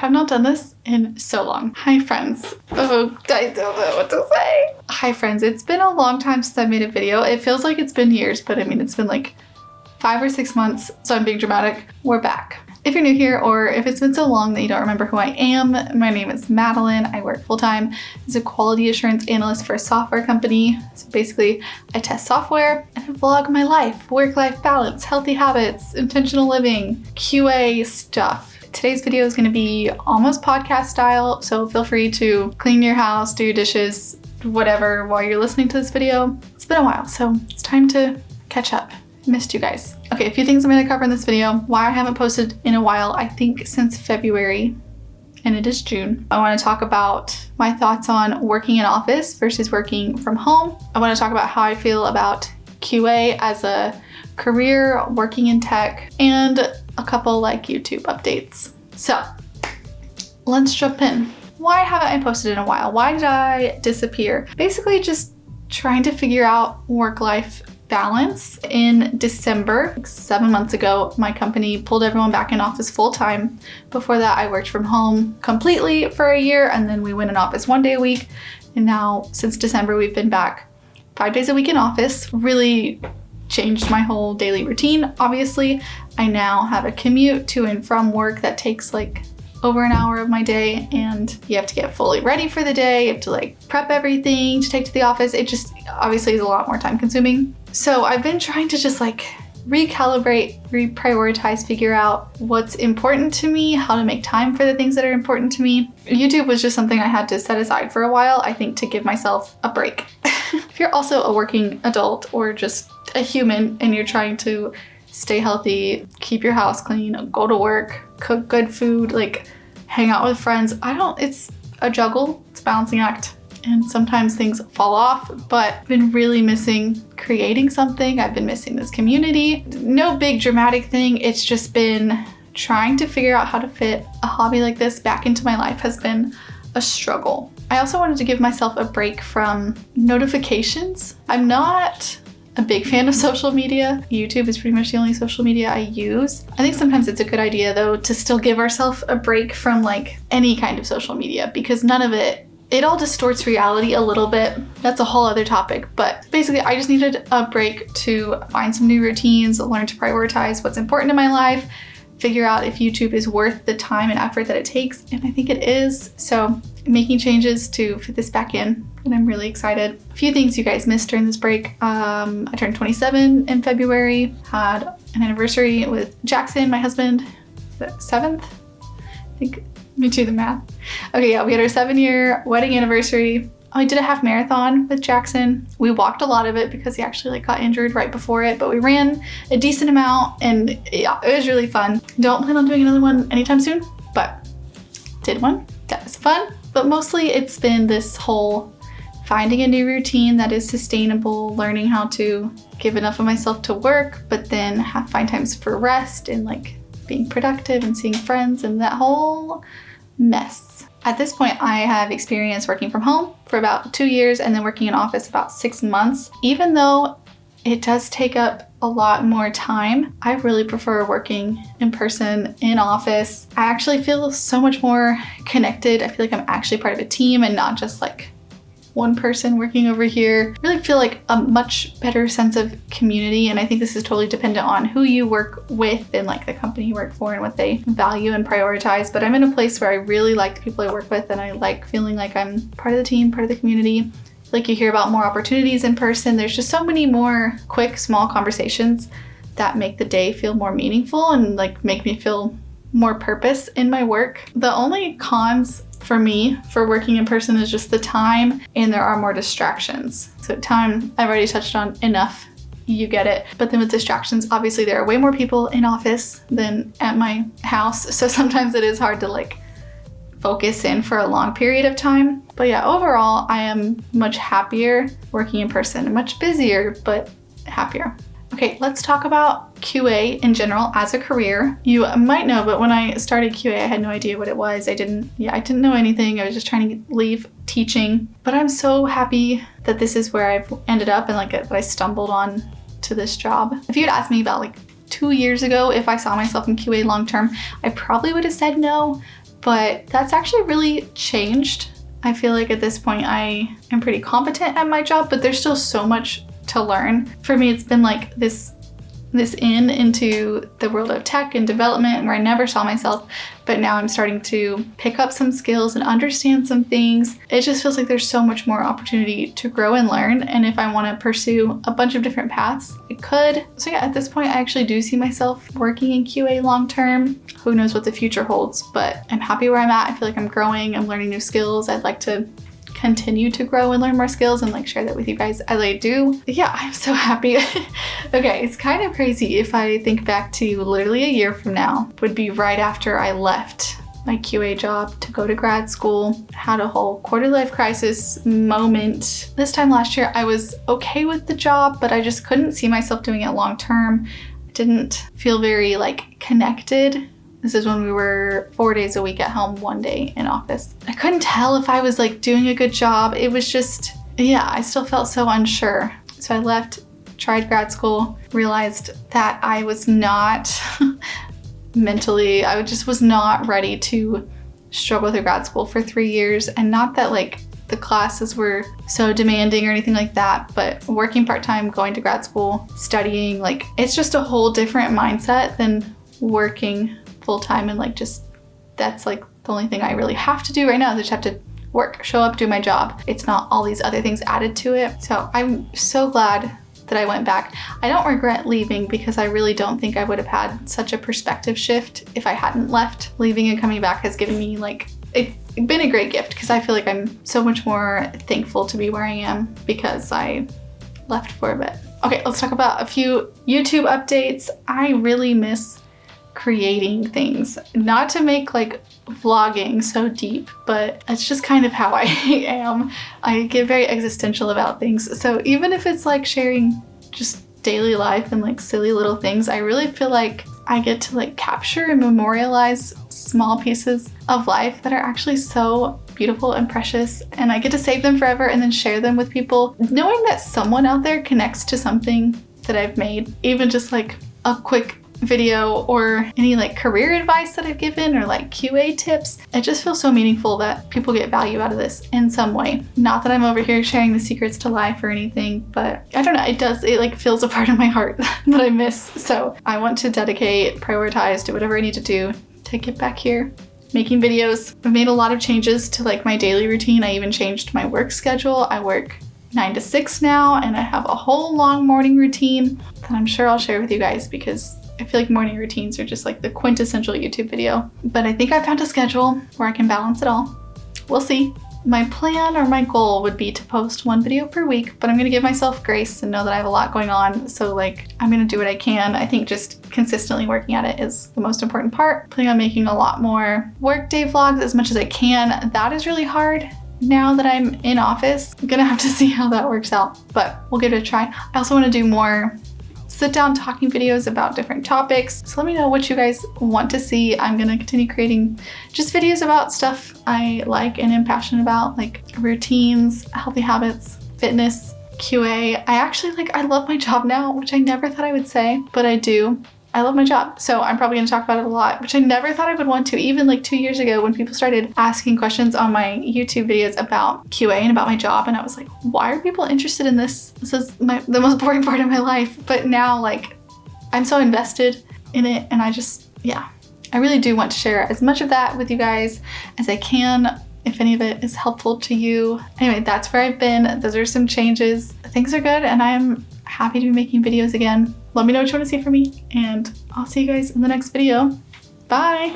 have not done this in so long. Hi friends. Oh, I don't know what to say. Hi friends, it's been a long time since I made a video. It feels like it's been years, but I mean, it's been like 5 or 6 months, so I'm being dramatic. We're back. If you're new here, or if it's been so long that you don't remember who I am, my name is Madeline. I work full-time as a quality assurance analyst for a software company. So basically, I test software and I vlog my life, work-life balance, healthy habits, intentional living, QA stuff. Today's video is gonna be almost podcast style, so feel free to clean your house, do your dishes, whatever, while you're listening to this video. It's been a while, so it's time to catch up. Missed you guys. Okay, a few things I'm going to cover in this video. Why I haven't posted in a while, I think since February, and it is June. I want to talk about my thoughts on working in office versus working from home. I want to talk about how I feel about QA as a career, working in tech, and a couple like YouTube updates. So let's jump in. Why haven't I posted in a while? Why did I disappear? Basically just trying to figure out work-life balance. In December, like 7 months ago, my company pulled everyone back in office full-time. Before that, I worked from home completely for a year, and then we went in office 1 day a week. And now, since December, we've been back 5 days a week in office. Really changed my whole daily routine. Obviously, I now have a commute to and from work that takes like over an hour of my day, and you have to get fully ready for the day. You have to like prep everything to take to the office. It just obviously is a lot more time consuming. So I've been trying to just like recalibrate, reprioritize, figure out what's important to me, how to make time for the things that are important to me. YouTube was just something I had to set aside for a while, I think, to give myself a break. If you're also a working adult or just a human and you're trying to stay healthy, keep your house clean, go to work, cook good food, like hang out with friends, it's a juggle, it's a balancing act. And sometimes things fall off, but I've been really missing creating something. I've been missing this community. No big dramatic thing. It's just been trying to figure out how to fit a hobby like this back into my life has been a struggle. I also wanted to give myself a break from notifications. I'm not a big fan of social media. YouTube is pretty much the only social media I use. I think sometimes it's a good idea though to still give ourselves a break from like any kind of social media, because none of it all distorts reality a little bit. That's a whole other topic, but basically I just needed a break to find some new routines, learn to prioritize what's important in my life, figure out if YouTube is worth the time and effort that it takes, and I think it is. So making changes to fit this back in, and I'm really excited. A few things you guys missed during this break. I turned 27 in February, had an anniversary with Jackson, my husband, the 7th, I think. Let me do the math. Okay, yeah, we had our 7-year wedding anniversary. I did a half marathon with Jackson. We walked a lot of it because he actually like got injured right before it, but we ran a decent amount, and yeah, it was really fun. Don't plan on doing another one anytime soon, but did one. That was fun. But mostly it's been this whole finding a new routine that is sustainable, learning how to give enough of myself to work, but then find times for rest and like being productive and seeing friends and that whole mess. At this point, I have experience working from home for about 2 years and then working in office about 6 months. Even though it does take up a lot more time, I really prefer working in person, in office. I actually feel so much more connected. I feel like I'm actually part of a team and not just like one person working over here. I really feel like a much better sense of community, and I think this is totally dependent on who you work with and like the company you work for and what they value and prioritize. But I'm in a place where I really like the people I work with, and I like feeling like I'm part of the team, part of the community. Like you hear about more opportunities in person. There's just so many more quick, small conversations that make the day feel more meaningful and like make me feel more purpose in my work. The only cons for me for working in person is just the time, and there are more distractions. So time, I've already touched on enough, you get it. But then with distractions, obviously there are way more people in office than at my house. So sometimes it is hard to like focus in for a long period of time. But yeah, overall, I am much happier working in person, much busier, but happier. Okay, let's talk about QA in general as a career. You might know, but when I started QA, I had no idea what it was. I didn't know anything. I was just trying to leave teaching. But I'm so happy that this is where I've ended up and like that I stumbled on to this job. If you had asked me about like 2 years ago if I saw myself in QA long term, I probably would have said no. but that's actually really changed. I feel like at this point I am pretty competent at my job, but there's still so much to learn. For me, it's been like this into the world of tech and development where I never saw myself, but now I'm starting to pick up some skills and understand some things. It just feels like there's so much more opportunity to grow and learn, and if I want to pursue a bunch of different paths, I could. So yeah, at this point I actually do see myself working in QA long term. Who knows what the future holds, but I'm happy where I'm at. I feel like I'm growing, I'm learning new skills. I'd like to continue to grow and learn more skills and like share that with you guys as I do. Yeah, I'm so happy. Okay, it's kind of crazy if I think back to literally a year from now, would be right after I left my QA job to go to grad school. Had a whole quarter life crisis moment. This time last year I was okay with the job, but I just couldn't see myself doing it long term. Didn't feel very like connected. This is when we were 4 days a week at home, 1 day in office. I couldn't tell if I was like doing a good job. It was just, yeah, I still felt so unsure. So I left, tried grad school, realized that I was not mentally, I just was not ready to struggle through grad school for 3 years. And not that like the classes were so demanding or anything like that, but working part-time, going to grad school, studying, like it's just a whole different mindset than working full-time, and like just that's like the only thing I really have to do right now is I just have to work, show up, do my job. It's not all these other things added to it. So I'm so glad that I went back. I don't regret leaving because I really don't think I would have had such a perspective shift if I hadn't left. Leaving and coming back has given me like, it's been a great gift because I feel like I'm so much more thankful to be where I am because I left for a bit. Okay, let's talk about a few YouTube updates. I really miss creating things, not to make like vlogging so deep, but it's just kind of how I am. I get very existential about things. So even if it's like sharing just daily life and like silly little things, I really feel like I get to like capture and memorialize small pieces of life that are actually so beautiful and precious, and I get to save them forever and then share them with people. Knowing that someone out there connects to something that I've made, even just like a quick video or any like career advice that I've given or like QA tips, it just feels so meaningful that people get value out of this in some way. Not that I'm over here sharing the secrets to life or anything, but I don't know, it like fills a part of my heart that I miss. So I want to dedicate, prioritize, do whatever I need to do to get back here making videos. I've made a lot of changes to like my daily routine. I even changed my work schedule. I work 9 to 6 now, and I have a whole long morning routine that I'm sure I'll share with you guys because I feel like morning routines are just like the quintessential YouTube video. But I think I found a schedule where I can balance it all. We'll see. My plan or my goal would be to post 1 video per week, but I'm gonna give myself grace and know that I have a lot going on. So like, I'm gonna do what I can. I think just consistently working at it is the most important part. Planning on making a lot more workday vlogs as much as I can. That is really hard. Now that I'm in office, I'm gonna have to see how that works out, but we'll give it a try. I also wanna do more sit down talking videos about different topics. So let me know what you guys want to see. I'm gonna continue creating just videos about stuff I like and am passionate about, like routines, healthy habits, fitness, QA. I love my job now, which I never thought I would say, but I do. I love my job. So I'm probably gonna talk about it a lot, which I never thought I would want to. Even like 2 years ago when people started asking questions on my YouTube videos about QA and about my job, and I was like, why are people interested in this? This is the most boring part of my life. But now like I'm so invested in it, and I really do want to share as much of that with you guys as I can, if any of it is helpful to you. Anyway, that's where I've been. Those are some changes. Things are good, and I'm happy to be making videos again. Let me know what you want to see from me, and I'll see you guys in the next video. Bye!